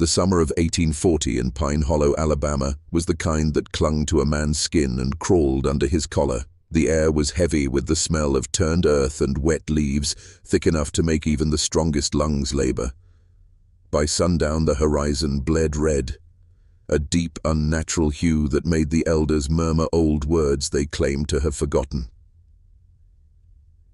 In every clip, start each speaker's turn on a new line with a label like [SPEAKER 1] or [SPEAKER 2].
[SPEAKER 1] The summer of 1840 in Pine Hollow, Alabama, was the kind that clung to a man's skin and crawled under his collar. The air was heavy with the smell of turned earth and wet leaves, thick enough to make even the strongest lungs labor. By sundown the horizon bled red, a deep, unnatural hue that made the elders murmur old words they claimed to have forgotten.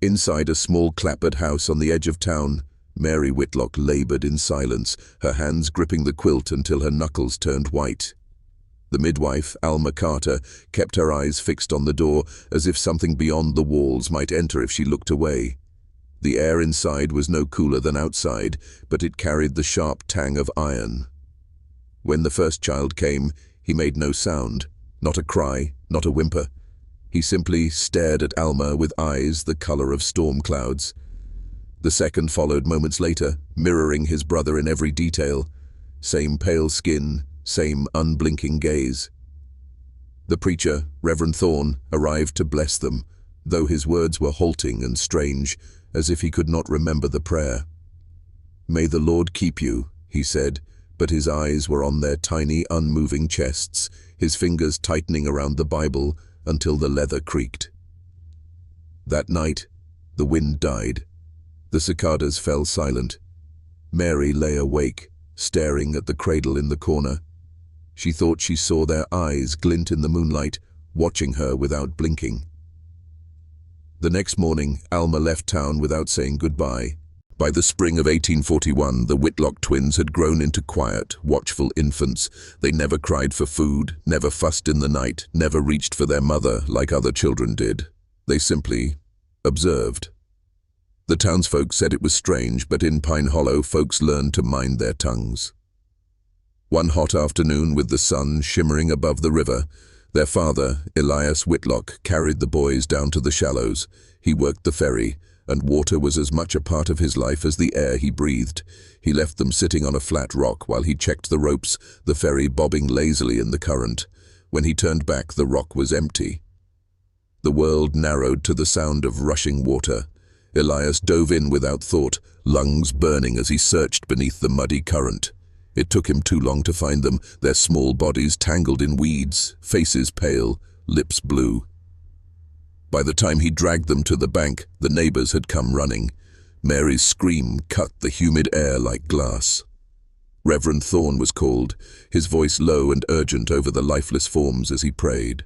[SPEAKER 1] Inside a small clapboard house on the edge of town, Mary Whitlock labored in silence, her hands gripping the quilt until her knuckles turned white. The midwife, Alma Carter, kept her eyes fixed on the door, as if something beyond the walls might enter if she looked away. The air inside was no cooler than outside, but it carried the sharp tang of iron. When the first child came, he made no sound, not a cry, not a whimper. He simply stared at Alma with eyes the color of storm clouds. The second followed moments later, mirroring his brother in every detail. Same pale skin, same unblinking gaze. The preacher, Reverend Thorne, arrived to bless them, though his words were halting and strange, as if he could not remember the prayer. "May the Lord keep you," he said, but his eyes were on their tiny, unmoving chests, his fingers tightening around the Bible until the leather creaked. That night, the wind died. The cicadas fell silent. Mary lay awake, staring at the cradle in the corner. She thought she saw their eyes glint in the moonlight, watching her without blinking. The next morning, Alma left town without saying goodbye. By the spring of 1841, the Whitlock twins had grown into quiet, watchful infants. They never cried for food, never fussed in the night, never reached for their mother like other children did. They simply observed. The townsfolk said it was strange, but in Pine Hollow, folks learned to mind their tongues. One hot afternoon, with the sun shimmering above the river, their father, Elias Whitlock, carried the boys down to the shallows. He worked the ferry, and water was as much a part of his life as the air he breathed. He left them sitting on a flat rock while he checked the ropes, the ferry bobbing lazily in the current. When he turned back, the rock was empty. The world narrowed to the sound of rushing water. Elias dove in without thought, lungs burning as he searched beneath the muddy current. It took him too long to find them, their small bodies tangled in weeds, faces pale, lips blue. By the time he dragged them to the bank, the neighbors had come running. Mary's scream cut the humid air like glass. Reverend Thorne was called, his voice low and urgent over the lifeless forms as he prayed.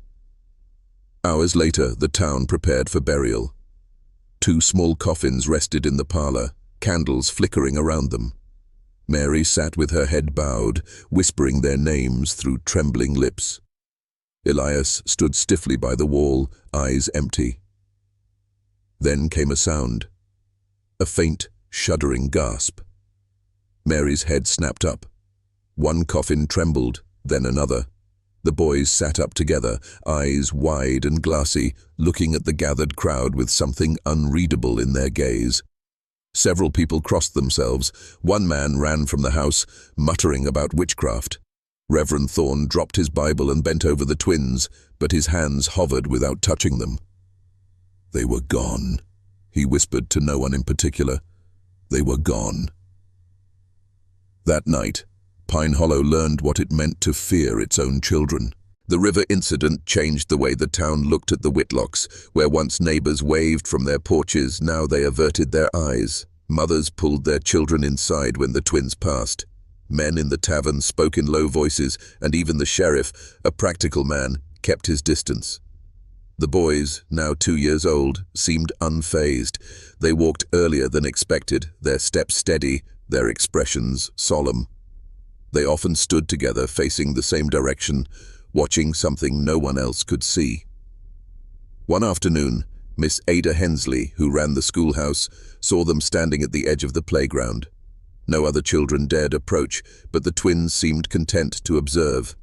[SPEAKER 1] Hours later, the town prepared for burial. 2 small coffins rested in the parlor, candles flickering around them. Mary sat with her head bowed, whispering their names through trembling lips. Elias stood stiffly by the wall, eyes empty. Then came a sound. A faint, shuddering gasp. Mary's head snapped up. One coffin trembled, then another. The boys sat up together, eyes wide and glassy, looking at the gathered crowd with something unreadable in their gaze. Several people crossed themselves. One man ran from the house, muttering about witchcraft. Reverend Thorne dropped his Bible and bent over the twins, but his hands hovered without touching them. "They were gone," he whispered to no one in particular. "They were gone." That night, Pine Hollow learned what it meant to fear its own children. The river incident changed the way the town looked at the Whitlocks. Where once neighbors waved from their porches, now they averted their eyes. Mothers pulled their children inside when the twins passed. Men in the tavern spoke in low voices, and even the sheriff, a practical man, kept his distance. The boys, now 2 years old, seemed unfazed. They walked earlier than expected, their steps steady, their expressions solemn. They often stood together, facing the same direction, watching something no one else could see. One afternoon, Miss Ada Hensley, who ran the schoolhouse, saw them standing at the edge of the playground. No other children dared approach, but the twins seemed content to observe.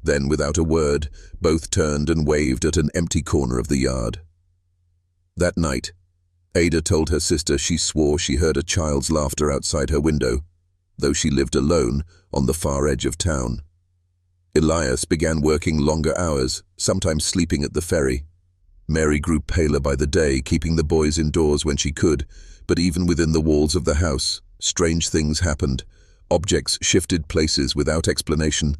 [SPEAKER 1] Then, without a word, both turned and waved at an empty corner of the yard. That night, Ada told her sister she swore she heard a child's laughter outside her window, though she lived alone on the far edge of town. Elias began working longer hours, sometimes sleeping at the ferry. Mary grew paler by the day, keeping the boys indoors when she could, but even within the walls of the house, strange things happened. Objects shifted places without explanation.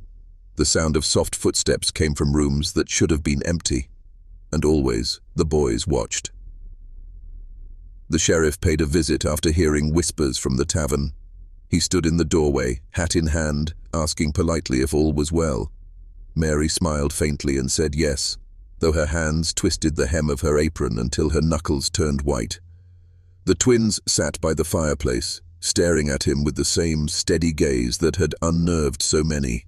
[SPEAKER 1] The sound of soft footsteps came from rooms that should have been empty. And always, the boys watched. The sheriff paid a visit after hearing whispers from the tavern. He stood in the doorway, hat in hand, asking politely if all was well. Mary smiled faintly and said yes, though her hands twisted the hem of her apron until her knuckles turned white. The twins sat by the fireplace, staring at him with the same steady gaze that had unnerved so many.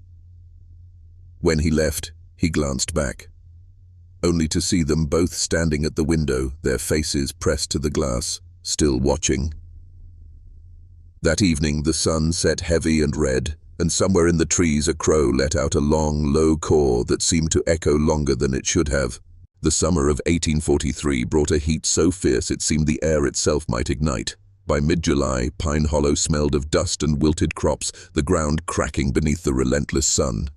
[SPEAKER 1] When he left, he glanced back, only to see them both standing at the window, their faces pressed to the glass, still watching. That evening the sun set heavy and red, and somewhere in the trees a crow let out a long, low caw that seemed to echo longer than it should have. The summer of 1843 brought a heat so fierce it seemed the air itself might ignite. By mid-July, Pine Hollow smelled of dust and wilted crops, the ground cracking beneath the relentless sun.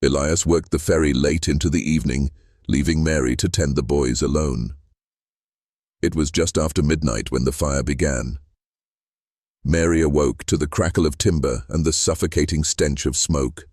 [SPEAKER 1] Elias worked the ferry late into the evening, leaving Mary to tend the boys alone. It was just after midnight when the fire began. Mary awoke to the crackle of timber and the suffocating stench of smoke.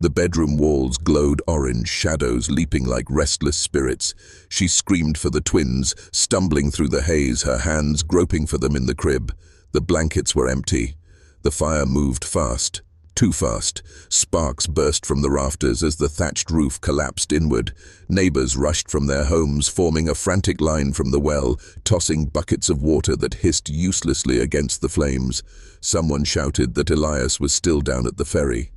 [SPEAKER 1] The bedroom walls glowed orange, shadows leaping like restless spirits. She screamed for the twins, stumbling through the haze, her hands groping for them in the crib. The blankets were empty. The fire moved fast. Too fast. Sparks burst from the rafters as the thatched roof collapsed inward. Neighbors rushed from their homes, forming a frantic line from the well, tossing buckets of water that hissed uselessly against the flames. Someone shouted that Elias was still down at the ferry.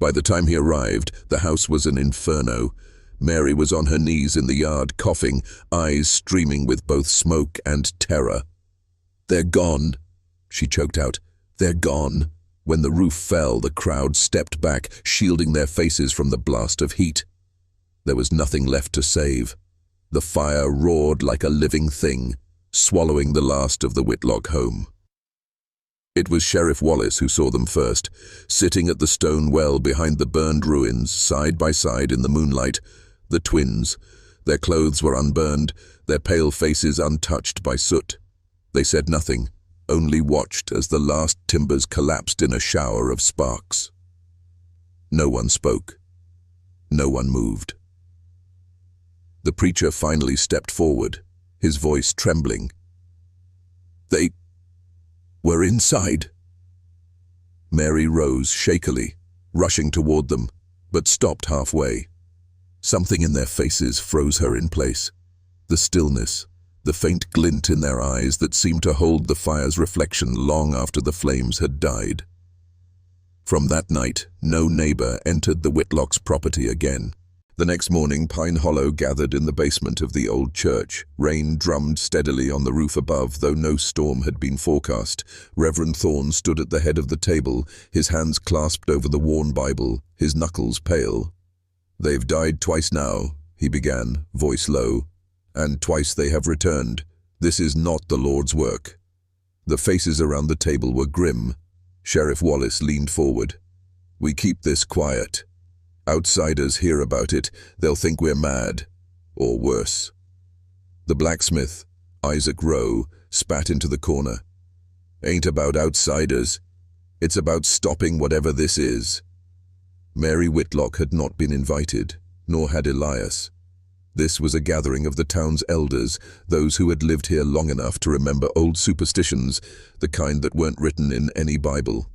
[SPEAKER 1] By the time he arrived, the house was an inferno. Mary was on her knees in the yard, coughing, eyes streaming with both smoke and terror. "They're gone," she choked out. "They're gone." When the roof fell, the crowd stepped back, shielding their faces from the blast of heat. There was nothing left to save. The fire roared like a living thing, swallowing the last of the Whitlock home. It was Sheriff Wallace who saw them first, sitting at the stone well behind the burned ruins, side by side in the moonlight. The twins. Their clothes were unburned, their pale faces untouched by soot. They said nothing, only watched as the last timbers collapsed in a shower of sparks. No one spoke. No one moved. The preacher finally stepped forward, his voice trembling. "They were inside." Mary rose shakily, rushing toward them, but stopped halfway. Something in their faces froze her in place. The stillness, the faint glint in their eyes that seemed to hold the fire's reflection long after the flames had died. From that night, no neighbor entered the Whitlocks' property again. The next morning, Pine Hollow gathered in the basement of the old church. Rain drummed steadily on the roof above, though no storm had been forecast. Reverend Thorne stood at the head of the table, his hands clasped over the worn Bible, his knuckles pale. "They've died twice now," he began, voice low, "and twice they have returned. This is not the Lord's work." The faces around the table were grim. Sheriff Wallace leaned forward. "We keep this quiet. Outsiders hear about it, they'll think we're mad. Or worse." The blacksmith, Isaac Rowe, spat into the corner. "Ain't about outsiders. It's about stopping whatever this is." Mary Whitlock had not been invited, nor had Elias. This was a gathering of the town's elders, those who had lived here long enough to remember old superstitions, the kind that weren't written in any Bible.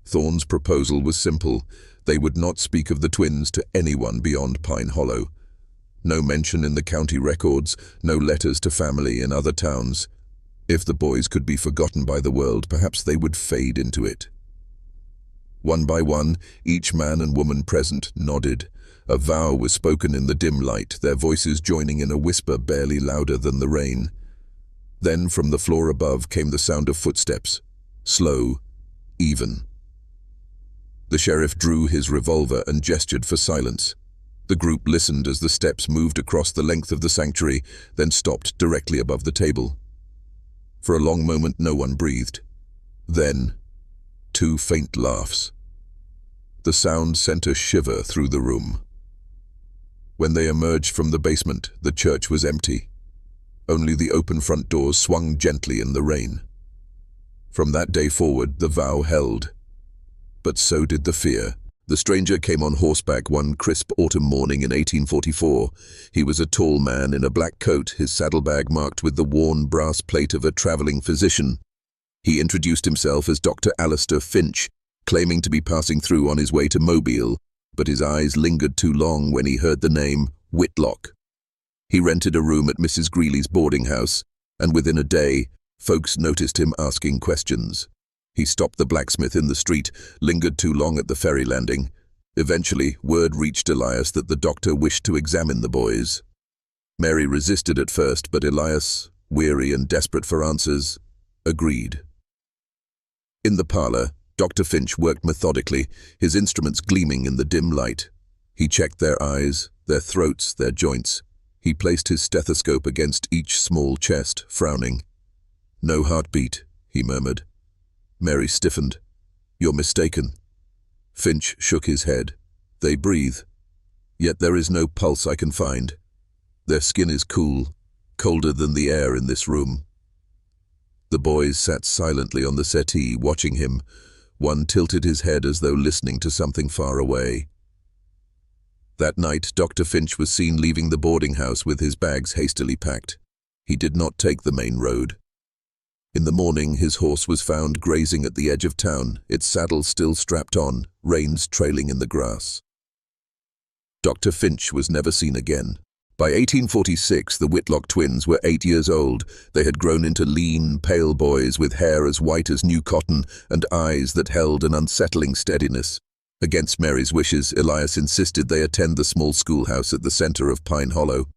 [SPEAKER 1] Thorne's proposal was simple. They would not speak of the twins to anyone beyond Pine Hollow. No mention in the county records, no letters to family in other towns. If the boys could be forgotten by the world, perhaps they would fade into it. One by one, each man and woman present nodded. A vow was spoken in the dim light, their voices joining in a whisper barely louder than the rain. Then from the floor above came the sound of footsteps, slow, even. The sheriff drew his revolver and gestured for silence. The group listened as the steps moved across the length of the sanctuary, then stopped directly above the table. For a long moment no one breathed. Then, two faint laughs. The sound sent a shiver through the room. When they emerged from the basement, the church was empty. Only the open front doors swung gently in the rain. From that day forward, the vow held. But so did the fear. The stranger came on horseback one crisp autumn morning in 1844. He was a tall man in a black coat, his saddlebag marked with the worn brass plate of a traveling physician. He introduced himself as Dr. Alistair Finch, claiming to be passing through on his way to Mobile, but his eyes lingered too long when he heard the name Whitlock. He rented a room at Mrs. Greeley's boarding house, and within a day, folks noticed him asking questions. He stopped the blacksmith in the street, lingered too long at the ferry landing. Eventually, word reached Elias that the doctor wished to examine the boys. Mary resisted at first, but Elias, weary and desperate for answers, agreed. In the parlor, Dr. Finch worked methodically, his instruments gleaming in the dim light. He checked their eyes, their throats, their joints. He placed his stethoscope against each small chest, frowning. "No heartbeat," he murmured. Mary stiffened. "You're mistaken." Finch shook his head. "They breathe. Yet there is no pulse I can find. Their skin is cool, colder than the air in this room." The boys sat silently on the settee, watching him. One tilted his head as though listening to something far away. That night, Dr. Finch was seen leaving the boarding house with his bags hastily packed. He did not take the main road. In the morning, his horse was found grazing at the edge of town, its saddle still strapped on, reins trailing in the grass. Dr. Finch was never seen again. By 1846, the Whitlock twins were 8 years old. They had grown into lean, pale boys with hair as white as new cotton and eyes that held an unsettling steadiness. Against Mary's wishes, Elias insisted they attend the small schoolhouse at the center of Pine Hollow.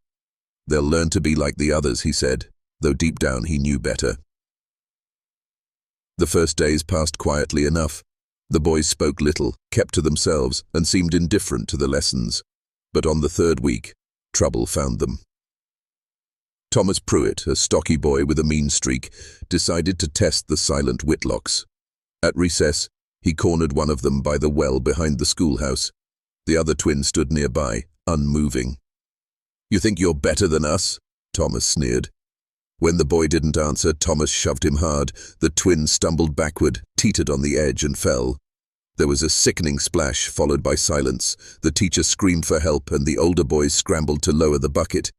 [SPEAKER 1] "They'll learn to be like the others," he said, though deep down he knew better. The first days passed quietly enough. The boys spoke little, kept to themselves, and seemed indifferent to the lessons. But on the third week, trouble found them. Thomas Pruitt, a stocky boy with a mean streak, decided to test the silent Whitlocks. At recess, he cornered one of them by the well behind the schoolhouse. The other twin stood nearby, unmoving. "You think you're better than us?" Thomas sneered. When the boy didn't answer, Thomas shoved him hard. The twin stumbled backward, teetered on the edge, and fell. There was a sickening splash, followed by silence. The teacher screamed for help, and the older boys scrambled to lower the bucket.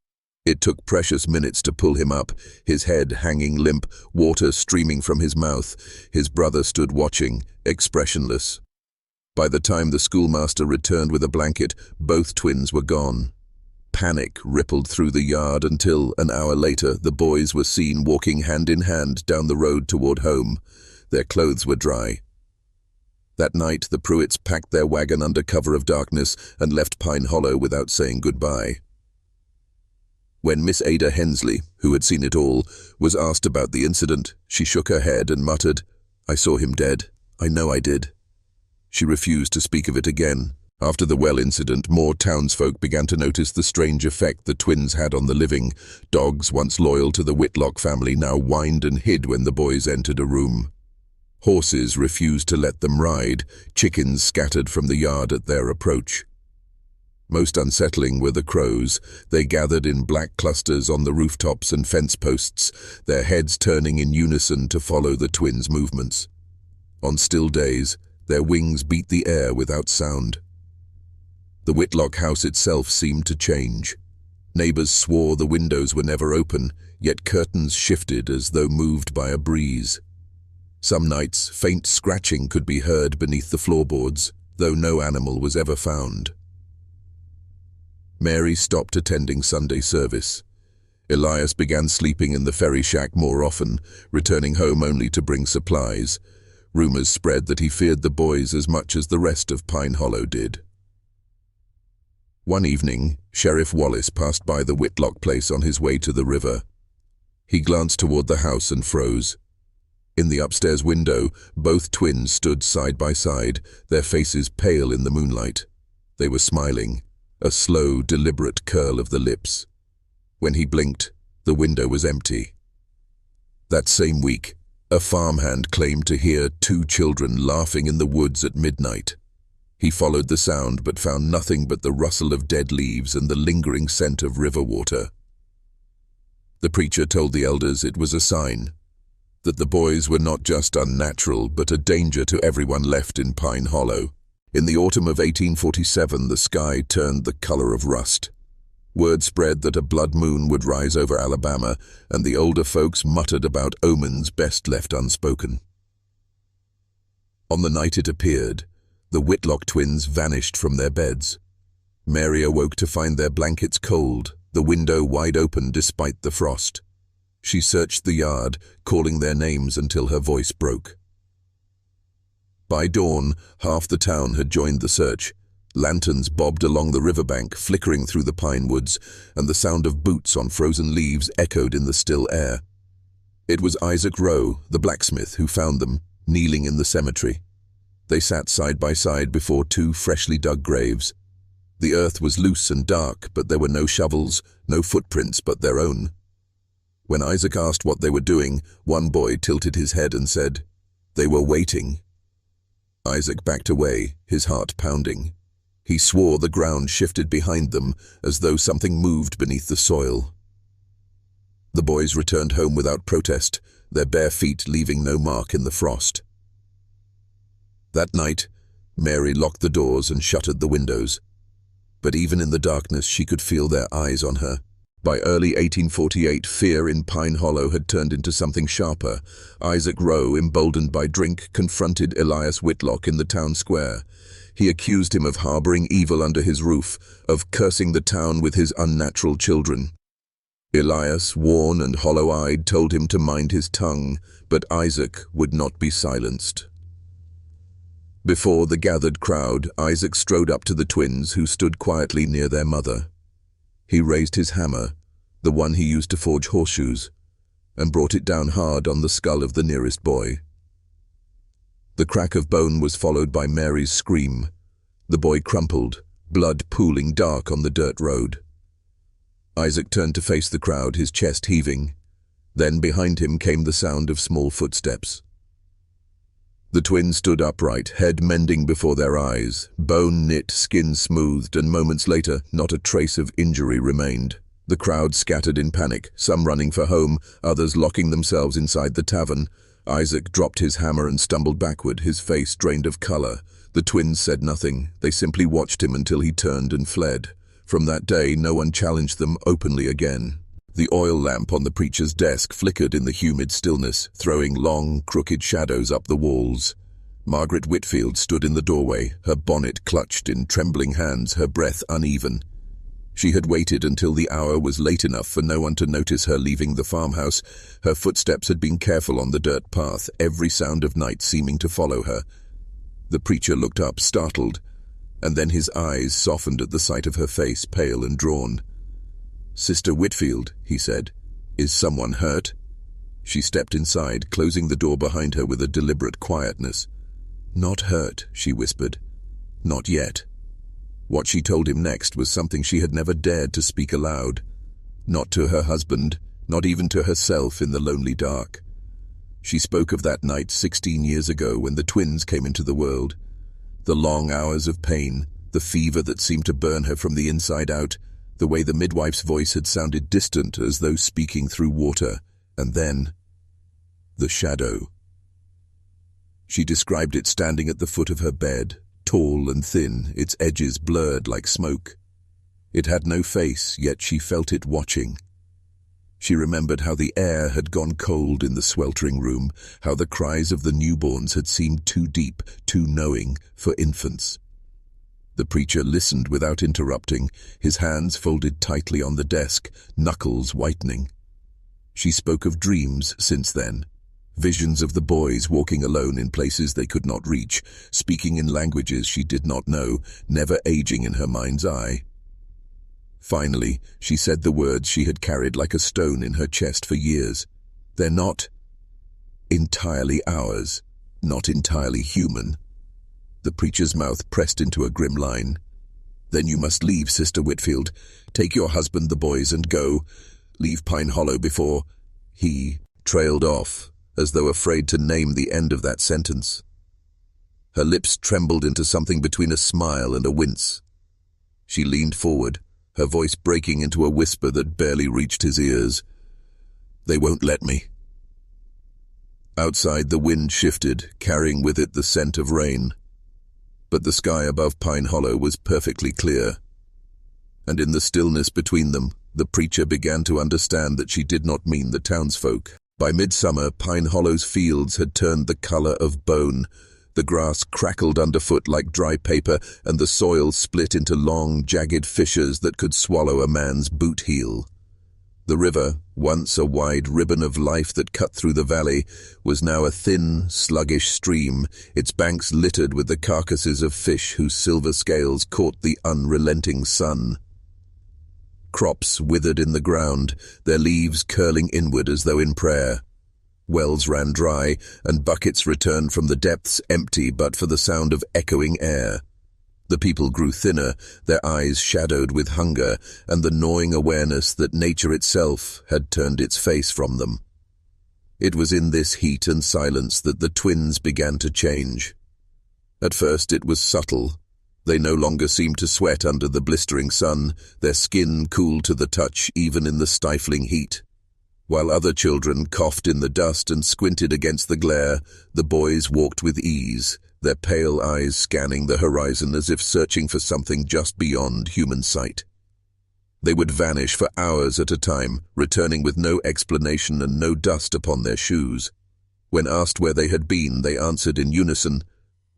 [SPEAKER 1] It took precious minutes to pull him up, his head hanging limp, water streaming from his mouth. His brother stood watching, expressionless. By the time the schoolmaster returned with a blanket, both twins were gone. Panic rippled through the yard until, an hour later, the boys were seen walking hand in hand down the road toward home. Their clothes were dry. That night, the Pruitts packed their wagon under cover of darkness and left Pine Hollow without saying goodbye. When Miss Ada Hensley, who had seen it all, was asked about the incident, she shook her head and muttered, "I saw him dead. I know I did." She refused to speak of it again. After the well incident, more townsfolk began to notice the strange effect the twins had on the living. Dogs, once loyal to the Whitlock family, now whined and hid when the boys entered a room. Horses refused to let them ride. Chickens scattered from the yard at their approach. Most unsettling were the crows. They gathered in black clusters on the rooftops and fence posts, their heads turning in unison to follow the twins' movements. On still days, their wings beat the air without sound. The Whitlock house itself seemed to change. Neighbors swore the windows were never open, yet curtains shifted as though moved by a breeze. Some nights, faint scratching could be heard beneath the floorboards, though no animal was ever found. Mary stopped attending Sunday service. Elias began sleeping in the ferry shack more often, returning home only to bring supplies. Rumors spread that he feared the boys as much as the rest of Pine Hollow did. One evening, Sheriff Wallace passed by the Whitlock place on his way to the river. He glanced toward the house and froze. In the upstairs window, both twins stood side by side, their faces pale in the moonlight. They were smiling, a slow, deliberate curl of the lips. When he blinked, the window was empty. That same week, a farmhand claimed to hear 2 children laughing in the woods at midnight. He followed the sound but found nothing but the rustle of dead leaves and the lingering scent of river water. The preacher told the elders it was a sign. that the boys were not just unnatural, but a danger to everyone left in Pine Hollow. In the autumn of 1847, the sky turned the color of rust. Word spread that a blood moon would rise over Alabama, and the older folks muttered about omens best left unspoken. On the night it appeared, the Whitlock twins vanished from their beds. Mary awoke to find their blankets cold, the window wide open despite the frost. She searched the yard, calling their names until her voice broke. By dawn, half the town had joined the search. Lanterns bobbed along the riverbank, flickering through the pine woods, and the sound of boots on frozen leaves echoed in the still air. It was Isaac Rowe, the blacksmith, who found them, kneeling in the cemetery. They sat side by side before two freshly dug graves. The earth was loose and dark, but there were no shovels, no footprints but their own. When Isaac asked what they were doing, one boy tilted his head and said, "They were waiting." Isaac backed away, his heart pounding. He swore the ground shifted behind them, as though something moved beneath the soil. The boys returned home without protest, their bare feet leaving no mark in the frost. That night, Mary locked the doors and shuttered the windows. But even in the darkness, she could feel their eyes on her. By early 1848, fear in Pine Hollow had turned into something sharper. Isaac Rowe, emboldened by drink, confronted Elias Whitlock in the town square. He accused him of harboring evil under his roof, of cursing the town with his unnatural children. Elias, worn and hollow-eyed, told him to mind his tongue, but Isaac would not be silenced. Before the gathered crowd, Isaac strode up to the twins, who stood quietly near their mother. He raised his hammer, the one he used to forge horseshoes, and brought it down hard on the skull of the nearest boy. The crack of bone was followed by Mary's scream. The boy crumpled, blood pooling dark on the dirt road. Isaac turned to face the crowd, his chest heaving. Then behind him came the sound of small footsteps. The twins stood upright, head mending before their eyes, bone knit, skin smoothed, and moments later, not a trace of injury remained. The crowd scattered in panic, some running for home, others locking themselves inside the tavern. Isaac dropped his hammer and stumbled backward, his face drained of color. The twins said nothing. They simply watched him until he turned and fled. From that day, no one challenged them openly again. The oil lamp on the preacher's desk flickered in the humid stillness, throwing long, crooked shadows up the walls. Margaret Whitfield stood in the doorway, her bonnet clutched in trembling hands, her breath uneven. She had waited until the hour was late enough for no one to notice her leaving the farmhouse. Her footsteps had been careful on the dirt path, every sound of night seeming to follow her. The preacher looked up, startled, and then his eyes softened at the sight of her face, pale and drawn. "Sister Whitfield," he said, "is someone hurt?" She stepped inside, closing the door behind her with a deliberate quietness. "Not hurt," she whispered. "Not yet." What she told him next was something she had never dared to speak aloud. Not to her husband, not even to herself in the lonely dark. She spoke of that night 16 years ago when the twins came into the world. The long hours of pain, the fever that seemed to burn her from the inside out, the way the midwife's voice had sounded distant as though speaking through water, and then the shadow. She described it standing at the foot of her bed, tall and thin, its edges blurred like smoke. It had no face, yet she felt it watching. She remembered how the air had gone cold in the sweltering room, how the cries of the newborns had seemed too deep, too knowing for infants. The preacher listened without interrupting, his hands folded tightly on the desk, knuckles whitening. She spoke of dreams since then, visions of the boys walking alone in places they could not reach, speaking in languages she did not know, never aging in her mind's eye. Finally, she said the words she had carried like a stone in her chest for years. "They're not entirely ours, not entirely human." The preacher's mouth pressed into a grim line. "Then you must leave, Sister Whitfield. Take your husband, the boys, and go. Leave Pine Hollow before—" He trailed off, as though afraid to name the end of that sentence. Her lips trembled into something between a smile and a wince. She leaned forward, her voice breaking into a whisper that barely reached his ears. "They won't let me." Outside, the wind shifted, carrying with it the scent of rain. But the sky above Pine Hollow was perfectly clear. And in the stillness between them, the preacher began to understand that she did not mean the townsfolk. By midsummer, Pine Hollow's fields had turned the color of bone. The grass crackled underfoot like dry paper, and the soil split into long, jagged fissures that could swallow a man's boot heel. The river, once a wide ribbon of life that cut through the valley, was now a thin, sluggish stream, its banks littered with the carcasses of fish whose silver scales caught the unrelenting sun. Crops withered in the ground, their leaves curling inward as though in prayer. Wells ran dry, and buckets returned from the depths empty but for the sound of echoing air. The people grew thinner, their eyes shadowed with hunger and the gnawing awareness that nature itself had turned its face from them. It was in this heat and silence that the twins began to change. At first it was subtle. They no longer seemed to sweat under the blistering sun, their skin cool to the touch even in the stifling heat. While other children coughed in the dust and squinted against the glare, the boys walked with ease, their pale eyes scanning the horizon as if searching for something just beyond human sight. They would vanish for hours at a time, returning with no explanation and no dust upon their shoes. When asked where they had been, they answered in unison,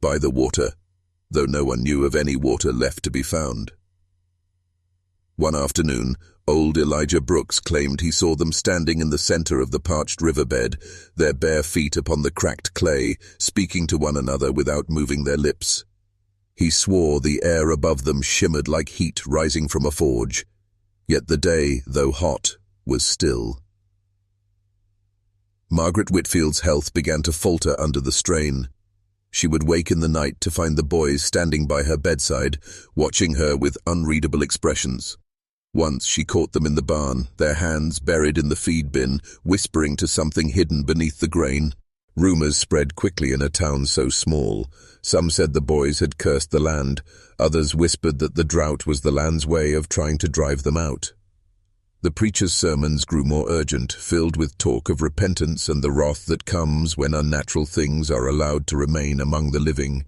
[SPEAKER 1] "By the water," though no one knew of any water left to be found. One afternoon, old Elijah Brooks claimed he saw them standing in the center of the parched riverbed, their bare feet upon the cracked clay, speaking to one another without moving their lips. He swore the air above them shimmered like heat rising from a forge, yet the day, though hot, was still. Margaret Whitfield's health began to falter under the strain. She would wake in the night to find the boys standing by her bedside, watching her with unreadable expressions. Once she caught them in the barn, their hands buried in the feed bin, whispering to something hidden beneath the grain. Rumors spread quickly in a town so small. Some said the boys had cursed the land. Others whispered that the drought was the land's way of trying to drive them out. The preacher's sermons grew more urgent, filled with talk of repentance and the wrath that comes when unnatural things are allowed to remain among the living.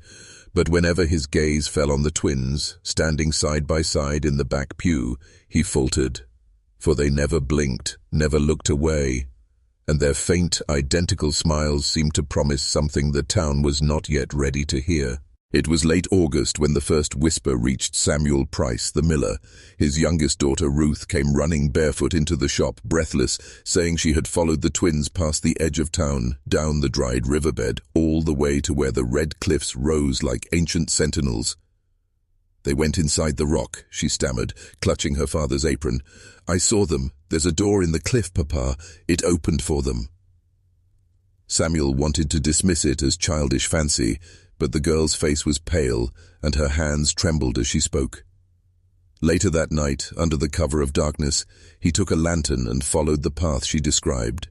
[SPEAKER 1] But whenever his gaze fell on the twins, standing side by side in the back pew, he faltered, for they never blinked, never looked away, and their faint, identical smiles seemed to promise something the town was not yet ready to hear. It was late August when the first whisper reached Samuel Price, the miller. His youngest daughter, Ruth, came running barefoot into the shop, breathless, saying she had followed the twins past the edge of town, down the dried riverbed, all the way to where the red cliffs rose like ancient sentinels. "They went inside the rock," she stammered, clutching her father's apron. "I saw them. There's a door in the cliff, Papa. It opened for them." Samuel wanted to dismiss it as childish fancy, but the girl's face was pale, and her hands trembled as she spoke. Later that night, under the cover of darkness, he took a lantern and followed the path she described.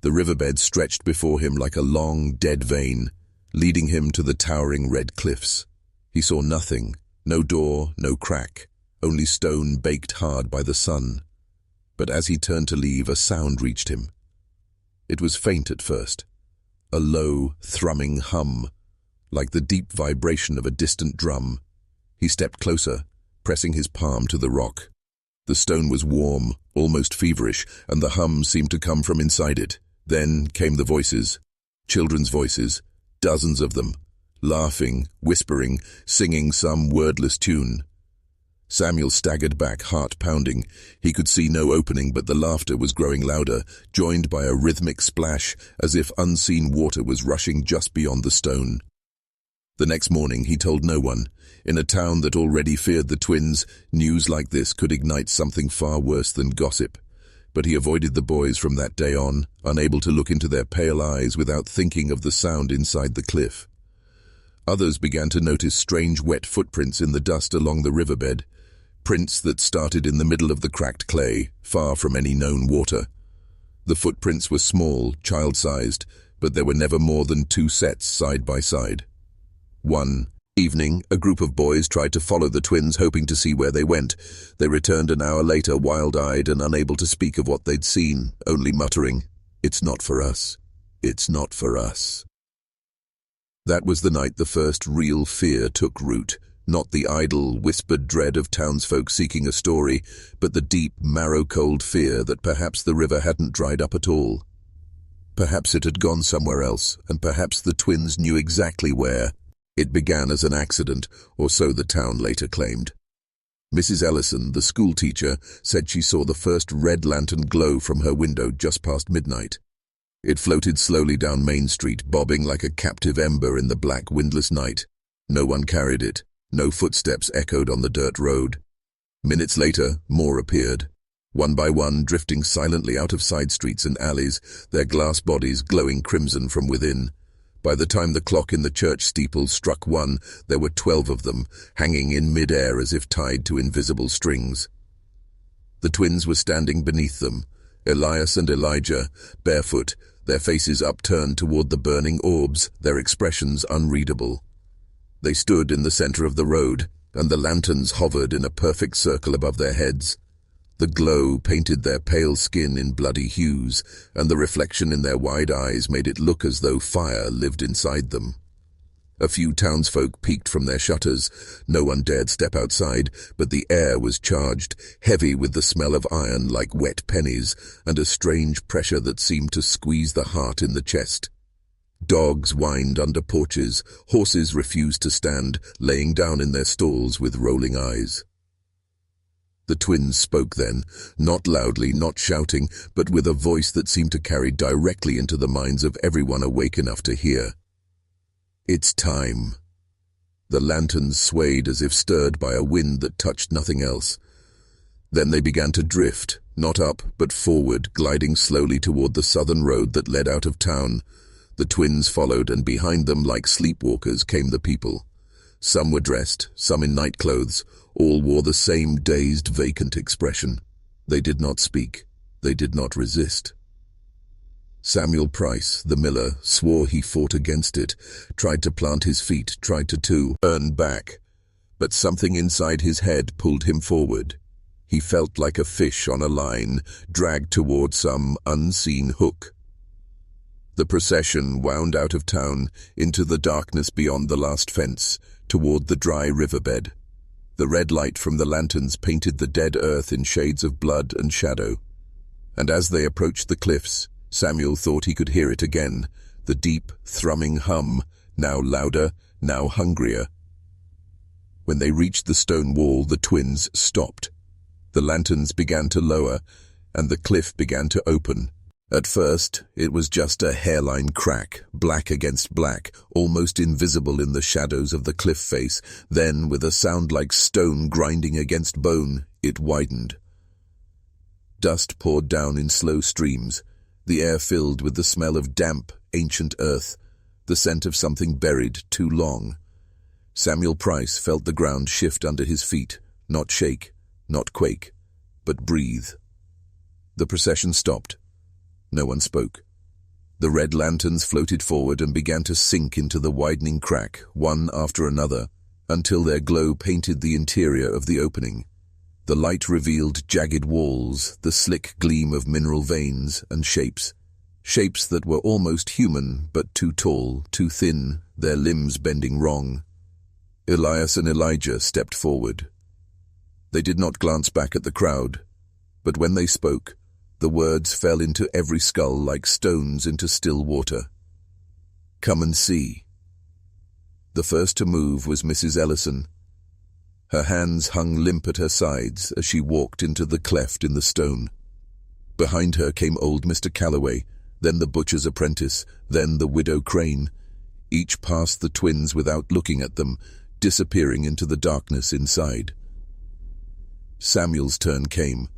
[SPEAKER 1] The riverbed stretched before him like a long, dead vein, leading him to the towering red cliffs. He saw nothing, no door, no crack, only stone baked hard by the sun. But as he turned to leave, a sound reached him. It was faint at first, a low, thrumming hum, like the deep vibration of a distant drum. He stepped closer, pressing his palm to the rock. The stone was warm, almost feverish, and the hum seemed to come from inside it. Then came the voices, children's voices, dozens of them, laughing, whispering, singing some wordless tune. Samuel staggered back, heart pounding. He could see no opening, but the laughter was growing louder, joined by a rhythmic splash, as if unseen water was rushing just beyond the stone. The next morning he told no one. In a town that already feared the twins, news like this could ignite something far worse than gossip. But he avoided the boys from that day on, unable to look into their pale eyes without thinking of the sound inside the cliff. Others began to notice strange wet footprints in the dust along the riverbed, prints that started in the middle of the cracked clay, far from any known water. The footprints were small, child-sized, but there were never more than 2 sets side by side. One evening, a group of boys tried to follow the twins, hoping to see where they went. They returned an hour later, wild-eyed and unable to speak of what they'd seen, only muttering, "It's not for us." It's not for us. That was the night the first real fear took root, not the idle, whispered dread of townsfolk seeking a story, but the deep, marrow-cold fear that perhaps the river hadn't dried up at all. Perhaps it had gone somewhere else, and perhaps the twins knew exactly where. It began as an accident, or so the town later claimed. Mrs. Ellison, the schoolteacher, said she saw the first red lantern glow from her window just past midnight. It floated slowly down Main Street, bobbing like a captive ember in the black, windless night. No one carried it. No footsteps echoed on the dirt road. Minutes later, more appeared. One by one, drifting silently out of side streets and alleys, their glass bodies glowing crimson from within. By the time the clock in the church steeple struck 1, there were 12 of them, hanging in mid-air as if tied to invisible strings. The twins were standing beneath them, Elias and Elijah, barefoot, their faces upturned toward the burning orbs, their expressions unreadable. They stood in the center of the road, and the lanterns hovered in a perfect circle above their heads. The glow painted their pale skin in bloody hues, and the reflection in their wide eyes made it look as though fire lived inside them. A few townsfolk peeked from their shutters. No one dared step outside, but the air was charged, heavy with the smell of iron like wet pennies, and a strange pressure that seemed to squeeze the heart in the chest. Dogs whined under porches, horses refused to stand, laying down in their stalls with rolling eyes. The twins spoke then, not loudly, not shouting, but with a voice that seemed to carry directly into the minds of everyone awake enough to hear. It's time. The lanterns swayed as if stirred by a wind that touched nothing else. Then they began to drift, not up, but forward, gliding slowly toward the southern road that led out of town. The twins followed, and behind them, like sleepwalkers, came the people. Some were dressed, some in nightclothes. All wore the same dazed, vacant expression. They did not speak. They did not resist. Samuel Price, the miller, swore he fought against it, tried to plant his feet, tried to turn back. But something inside his head pulled him forward. He felt like a fish on a line, dragged toward some unseen hook. The procession wound out of town, into the darkness beyond the last fence, toward the dry riverbed. The red light from the lanterns painted the dead earth in shades of blood and shadow. And as they approached the cliffs, Samuel thought he could hear it again, the deep, thrumming hum, now louder, now hungrier. When they reached the stone wall, the twins stopped. The lanterns began to lower, and the cliff began to open. At first, it was just a hairline crack, black against black, almost invisible in the shadows of the cliff face. Then, with a sound like stone grinding against bone, it widened. Dust poured down in slow streams, the air filled with the smell of damp, ancient earth, the scent of something buried too long. Samuel Price felt the ground shift under his feet, not shake, not quake, but breathe. The procession stopped. No one spoke. The red lanterns floated forward and began to sink into the widening crack, one after another, until their glow painted the interior of the opening. The light revealed jagged walls, the slick gleam of mineral veins and shapes. Shapes that were almost human, but too tall, too thin, their limbs bending wrong. Elias and Elijah stepped forward. They did not glance back at the crowd, but when they spoke, the words fell into every skull like stones into still water. Come and see. The first to move was Mrs. Ellison. Her hands hung limp at her sides as she walked into the cleft in the stone. Behind her came old Mr. Calloway, then the butcher's apprentice, then the widow Crane. Each passed the twins without looking at them, disappearing into the darkness inside. Samuel's turn came.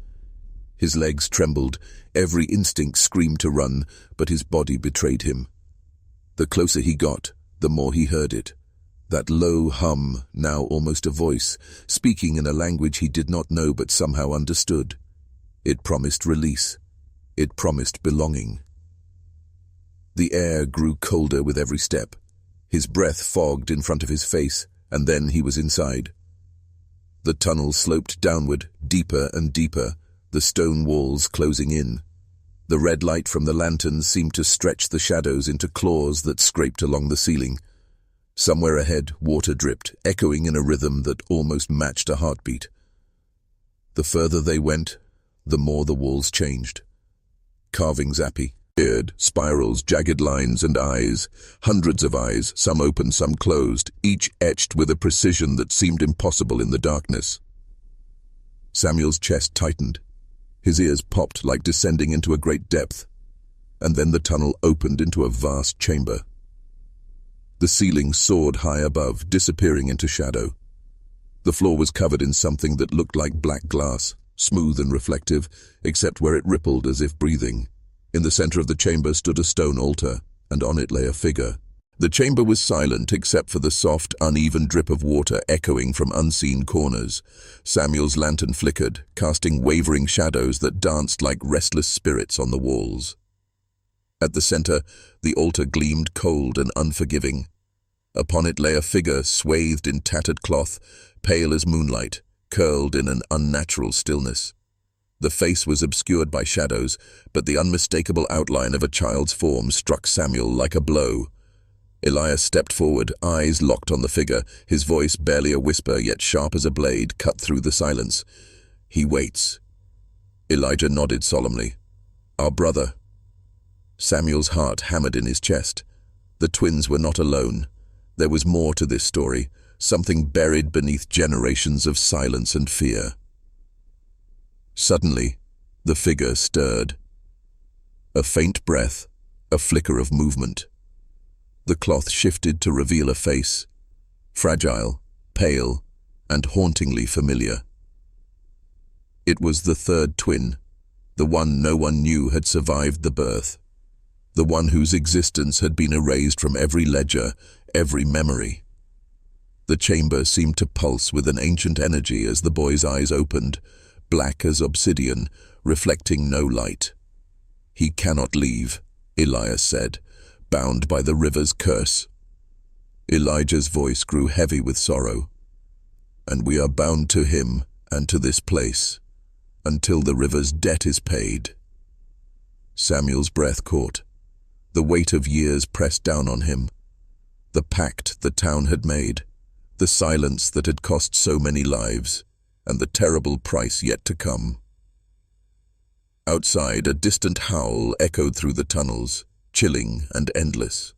[SPEAKER 1] His legs trembled, every instinct screamed to run, but his body betrayed him. The closer he got, the more he heard it. That low hum, now almost a voice, speaking in a language he did not know but somehow understood. It promised release. It promised belonging. The air grew colder with every step. His breath fogged in front of his face, and then he was inside. The tunnel sloped downward, deeper and deeper, the stone walls closing in. The red light from the lanterns seemed to stretch the shadows into claws that scraped along the ceiling. Somewhere ahead, water dripped, echoing in a rhythm that almost matched a heartbeat. The further they went, the more the walls changed. Carvings appeared, spirals, jagged lines, and eyes. Hundreds of eyes, some open, some closed, each etched with a precision that seemed impossible in the darkness. Samuel's chest tightened. His ears popped like descending into a great depth. And then the tunnel opened into a vast chamber. The ceiling soared high above, disappearing into shadow. The floor was covered in something that looked like black glass, smooth and reflective, except where it rippled as if breathing. In the center of the chamber stood a stone altar, and on it lay a figure. The chamber was silent except for the soft, uneven drip of water echoing from unseen corners. Samuel's lantern flickered, casting wavering shadows that danced like restless spirits on the walls. At the center, the altar gleamed cold and unforgiving. Upon it lay a figure swathed in tattered cloth, pale as moonlight, curled in an unnatural stillness. The face was obscured by shadows, but the unmistakable outline of a child's form struck Samuel like a blow. Elias stepped forward, eyes locked on the figure, his voice barely a whisper, yet sharp as a blade, cut through the silence. "He waits." Elijah nodded solemnly. "Our brother." Samuel's heart hammered in his chest. The twins were not alone. There was more to this story, something buried beneath generations of silence and fear. Suddenly, the figure stirred. A faint breath, a flicker of movement. The cloth shifted to reveal a face, fragile, pale, and hauntingly familiar. It was the third twin, the one no one knew had survived the birth, the one whose existence had been erased from every ledger, every memory. The chamber seemed to pulse with an ancient energy as the boy's eyes opened, black as obsidian, reflecting no light. "He cannot leave," Elias said, "bound by the river's curse." Elijah's voice grew heavy with sorrow. "And we are bound to him and to this place, until the river's debt is paid." Samuel's breath caught. The weight of years pressed down on him. The pact the town had made, the silence that had cost so many lives, and the terrible price yet to come. Outside, a distant howl echoed through the tunnels, chilling and endless.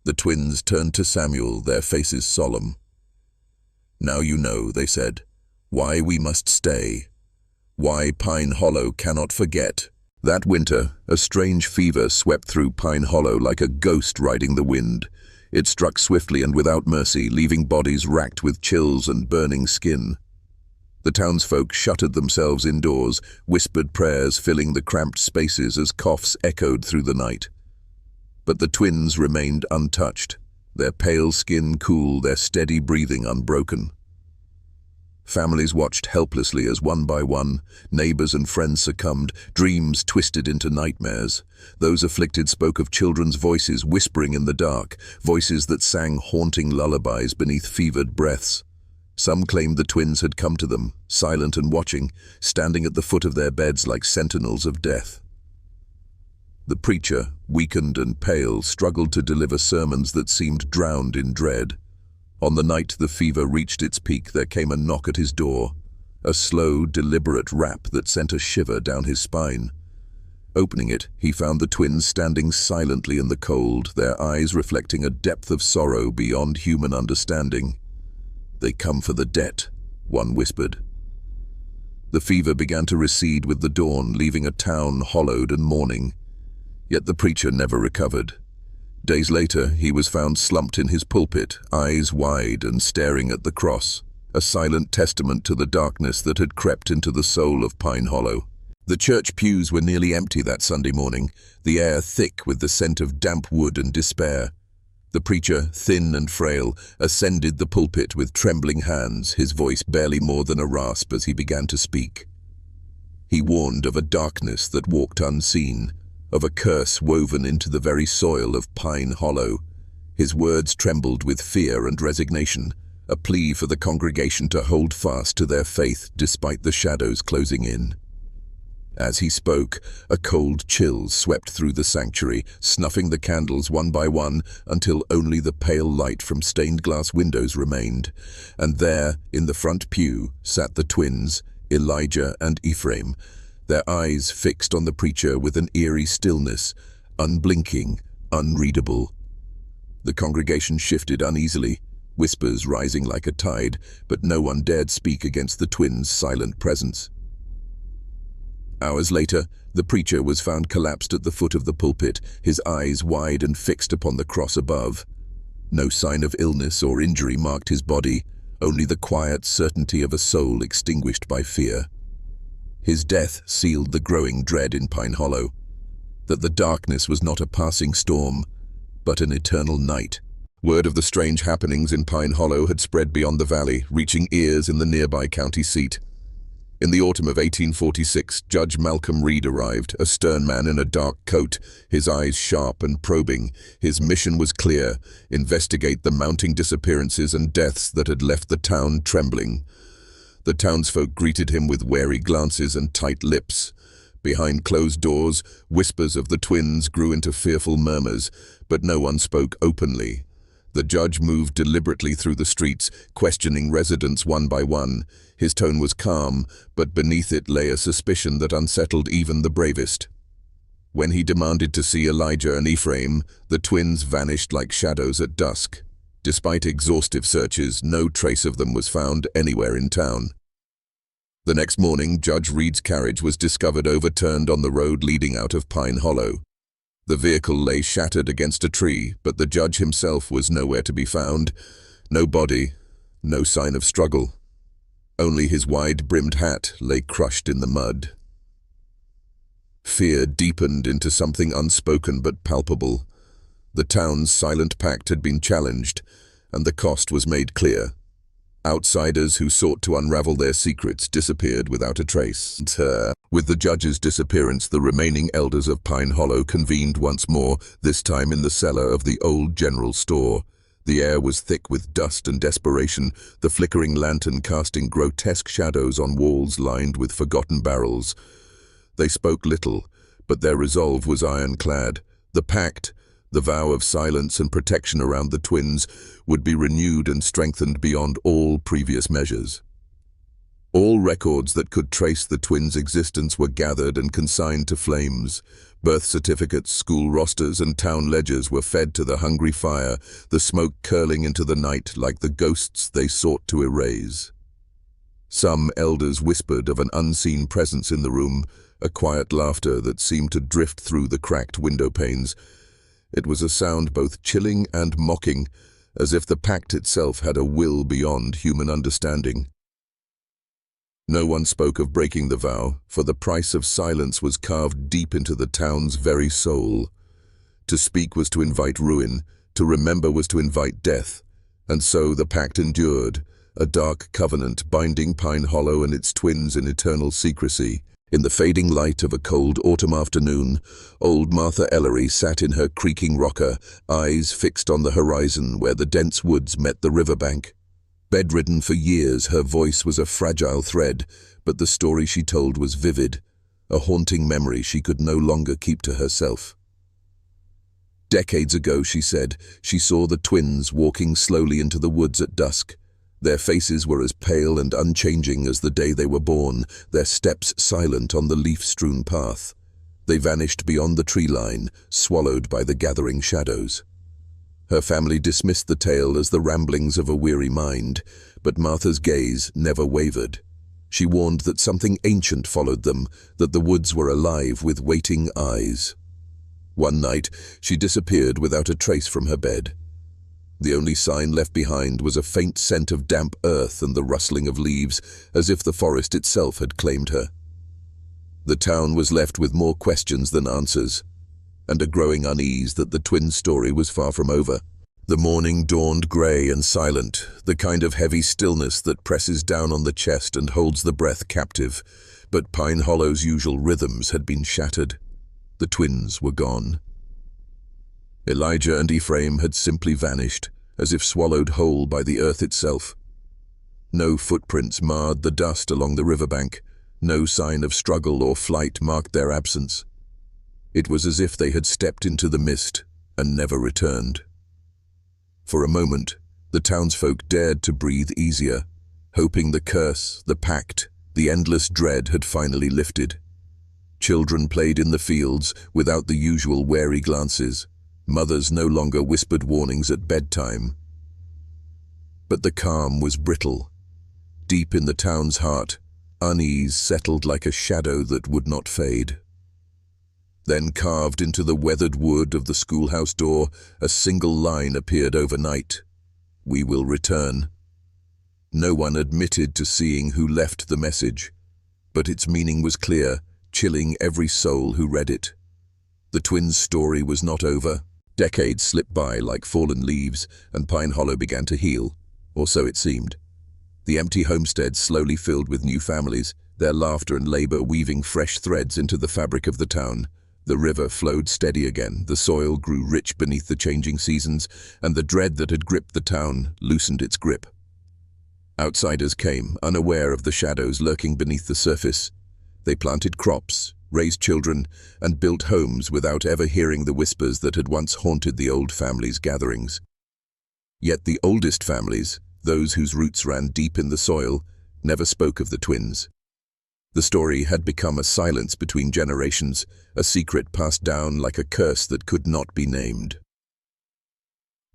[SPEAKER 1] The twins turned to Samuel, their faces solemn. "Now you know," they said, "why we must stay, why Pine Hollow cannot forget." That winter, a strange fever swept through Pine Hollow like a ghost riding the wind. It struck swiftly and without mercy, leaving bodies racked with chills and burning skin. The townsfolk shuttered themselves indoors, whispered prayers filling the cramped spaces as coughs echoed through the night. But the twins remained untouched, their pale skin cool, their steady breathing unbroken. Families watched helplessly as one by one, neighbors and friends succumbed, dreams twisted into nightmares. Those afflicted spoke of children's voices whispering in the dark, voices that sang haunting lullabies beneath fevered breaths. Some claimed the twins had come to them, silent and watching, standing at the foot of their beds like sentinels of death. The preacher, weakened and pale, struggled to deliver sermons that seemed drowned in dread. On the night the fever reached its peak, there came a knock at his door, a slow, deliberate rap that sent a shiver down his spine. Opening it, he found the twins standing silently in the cold, their eyes reflecting a depth of sorrow beyond human understanding. "They come for the debt," one whispered. The fever began to recede with the dawn, leaving a town hollowed and mourning. Yet the preacher never recovered. Days later, he was found slumped in his pulpit, eyes wide and staring at the cross, a silent testament to the darkness that had crept into the soul of Pine Hollow. The church pews were nearly empty that Sunday morning, the air thick with the scent of damp wood and despair. The preacher, thin and frail, ascended the pulpit with trembling hands, his voice barely more than a rasp as he began to speak. He warned of a darkness that walked unseen, of a curse woven into the very soil of Pine Hollow. His words trembled with fear and resignation, a plea for the congregation to hold fast to their faith despite the shadows closing in. As he spoke, a cold chill swept through the sanctuary, snuffing the candles one by one until only the pale light from stained glass windows remained. And there, in the front pew, sat the twins, Elijah and Ephraim, their eyes fixed on the preacher with an eerie stillness, unblinking, unreadable. The congregation shifted uneasily, whispers rising like a tide, but no one dared speak against the twins' silent presence. Hours later, the preacher was found collapsed at the foot of the pulpit, his eyes wide and fixed upon the cross above. No sign of illness or injury marked his body, only the quiet certainty of a soul extinguished by fear. His death sealed the growing dread in Pine Hollow, that the darkness was not a passing storm, but an eternal night. Word of the strange happenings in Pine Hollow had spread beyond the valley, reaching ears in the nearby county seat. In the autumn of 1846, Judge Malcolm Reed arrived, a stern man in a dark coat, his eyes sharp and probing. His mission was clear: investigate the mounting disappearances and deaths that had left the town trembling. The townsfolk greeted him with wary glances and tight lips. Behind closed doors, whispers of the twins grew into fearful murmurs, but no one spoke openly. The judge moved deliberately through the streets, questioning residents one by one. His tone was calm, but beneath it lay a suspicion that unsettled even the bravest. When he demanded to see Elijah and Ephraim, the twins vanished like shadows at dusk. Despite exhaustive searches, no trace of them was found anywhere in town. The next morning, Judge Reed's carriage was discovered overturned on the road leading out of Pine Hollow. The vehicle lay shattered against a tree, but the judge himself was nowhere to be found. No body, no sign of struggle. Only his wide-brimmed hat lay crushed in the mud. Fear deepened into something unspoken but palpable. The town's silent pact had been challenged, and the cost was made clear. Outsiders who sought to unravel their secrets disappeared without a trace. With the judge's disappearance, the remaining elders of Pine Hollow convened once more, this time in the cellar of the old general store. The air was thick with dust and desperation, the flickering lantern casting grotesque shadows on walls lined with forgotten barrels. They spoke little, but their resolve was ironclad. The pact, the vow of silence and protection around the twins, would be renewed and strengthened beyond all previous measures. All records that could trace the twins' existence were gathered and consigned to flames. Birth certificates, school rosters, and town ledgers were fed to the hungry fire, the smoke curling into the night like the ghosts they sought to erase. Some elders whispered of an unseen presence in the room, a quiet laughter that seemed to drift through the cracked window panes. It was a sound both chilling and mocking, as if the pact itself had a will beyond human understanding. No one spoke of breaking the vow, for the price of silence was carved deep into the town's very soul. To speak was to invite ruin, to remember was to invite death, and so the pact endured, a dark covenant binding Pine Hollow and its twins in eternal secrecy. In the fading light of a cold autumn afternoon, old Martha Ellery sat in her creaking rocker, eyes fixed on the horizon where the dense woods met the riverbank. Bedridden for years, her voice was a fragile thread, but the story she told was vivid, a haunting memory she could no longer keep to herself. Decades ago, she said, she saw the twins walking slowly into the woods at dusk. Their faces were as pale and unchanging as the day they were born, their steps silent on the leaf-strewn path. They vanished beyond the tree line, swallowed by the gathering shadows. Her family dismissed the tale as the ramblings of a weary mind, but Martha's gaze never wavered. She warned that something ancient followed them, that the woods were alive with waiting eyes. One night, she disappeared without a trace from her bed. The only sign left behind was a faint scent of damp earth and the rustling of leaves, as if the forest itself had claimed her. The town was left with more questions than answers, and a growing unease that the twins' story was far from over. The morning dawned grey and silent, the kind of heavy stillness that presses down on the chest and holds the breath captive, but Pine Hollow's usual rhythms had been shattered. The twins were gone. Elijah and Ephraim had simply vanished, as if swallowed whole by the earth itself. No footprints marred the dust along the riverbank, No sign of struggle or flight marked their absence. It was as if they had stepped into the mist and never returned. For a moment, the townsfolk dared to breathe easier, hoping the curse, the pact, the endless dread had finally lifted. Children played in the fields without the usual wary glances. Mothers no longer whispered warnings at bedtime. But the calm was brittle. Deep in the town's heart, unease settled like a shadow that would not fade. Then, carved into the weathered wood of the schoolhouse door, a single line appeared overnight: "We will return." No one admitted to seeing who left the message, but its meaning was clear, chilling every soul who read it. The twins' story was not over. Decades slipped by like fallen leaves, and Pine Hollow began to heal, or so it seemed. The empty homesteads slowly filled with new families, their laughter and labor weaving fresh threads into the fabric of the town. The river flowed steady again, the soil grew rich beneath the changing seasons, and the dread that had gripped the town loosened its grip. Outsiders came, unaware of the shadows lurking beneath the surface. They planted crops, raised children, and built homes without ever hearing the whispers that had once haunted the old families' gatherings. Yet the oldest families, those whose roots ran deep in the soil, never spoke of the twins. The story had become a silence between generations, a secret passed down like a curse that could not be named.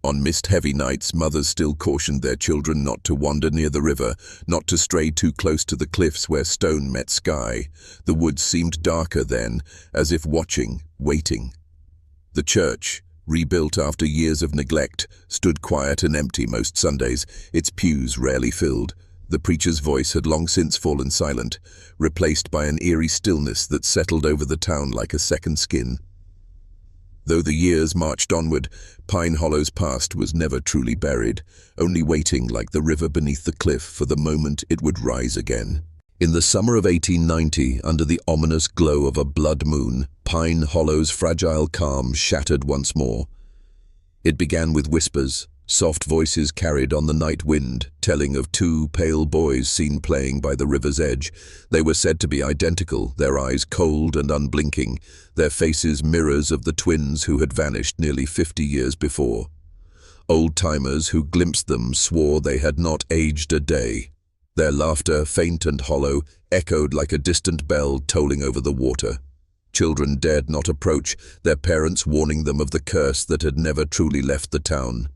[SPEAKER 1] On mist-heavy nights, mothers still cautioned their children not to wander near the river, not to stray too close to the cliffs where stone met sky. The woods seemed darker then, as if watching, waiting. The church, rebuilt after years of neglect, stood quiet and empty most Sundays, its pews rarely filled. The preacher's voice had long since fallen silent, replaced by an eerie stillness that settled over the town like a second skin. Though the years marched onward, Pine Hollow's past was never truly buried, only waiting like the river beneath the cliff for the moment it would rise again. In the summer of 1890, under the ominous glow of a blood moon, Pine Hollow's fragile calm shattered once more. It began with whispers. Soft voices carried on the night wind, telling of two pale boys seen playing by the river's edge. They were said to be identical, their eyes cold and unblinking, their faces mirrors of the twins who had vanished nearly 50 years before. Old-timers who glimpsed them swore they had not aged a day. Their laughter, faint and hollow, echoed like a distant bell tolling over the water. Children dared not approach, their parents warning them of the curse that had never truly left the town.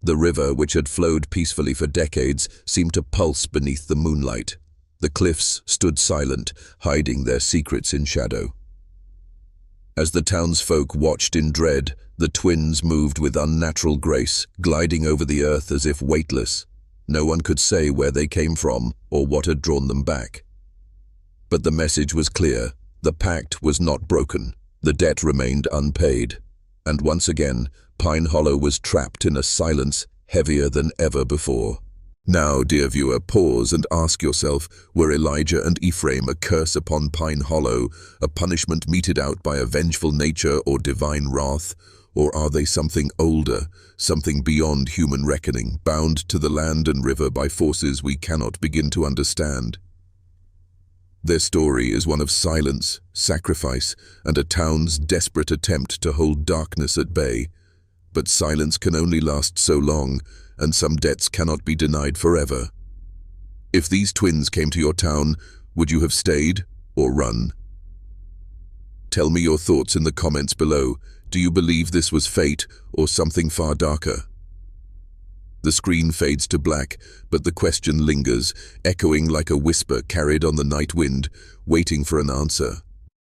[SPEAKER 1] The river, which had flowed peacefully for decades, seemed to pulse beneath the moonlight. The cliffs stood silent, hiding their secrets in shadow. As the townsfolk watched in dread, the twins moved with unnatural grace, gliding over the earth as if weightless. No one could say where they came from or what had drawn them back. But the message was clear. The pact was not broken. The debt remained unpaid. And once again, Pine Hollow was trapped in a silence heavier than ever before. Now, dear viewer, pause and ask yourself, were Elijah and Ephraim a curse upon Pine Hollow, a punishment meted out by a vengeful nature or divine wrath? Or are they something older, something beyond human reckoning, bound to the land and river by forces we cannot begin to understand? Their story is one of silence, sacrifice, and a town's desperate attempt to hold darkness at bay. But silence can only last so long, and some debts cannot be denied forever. If these twins came to your town, would you have stayed or run? Tell me your thoughts in the comments below. Do you believe this was fate or something far darker? The screen fades to black, but the question lingers, echoing like a whisper carried on the night wind, waiting for an answer.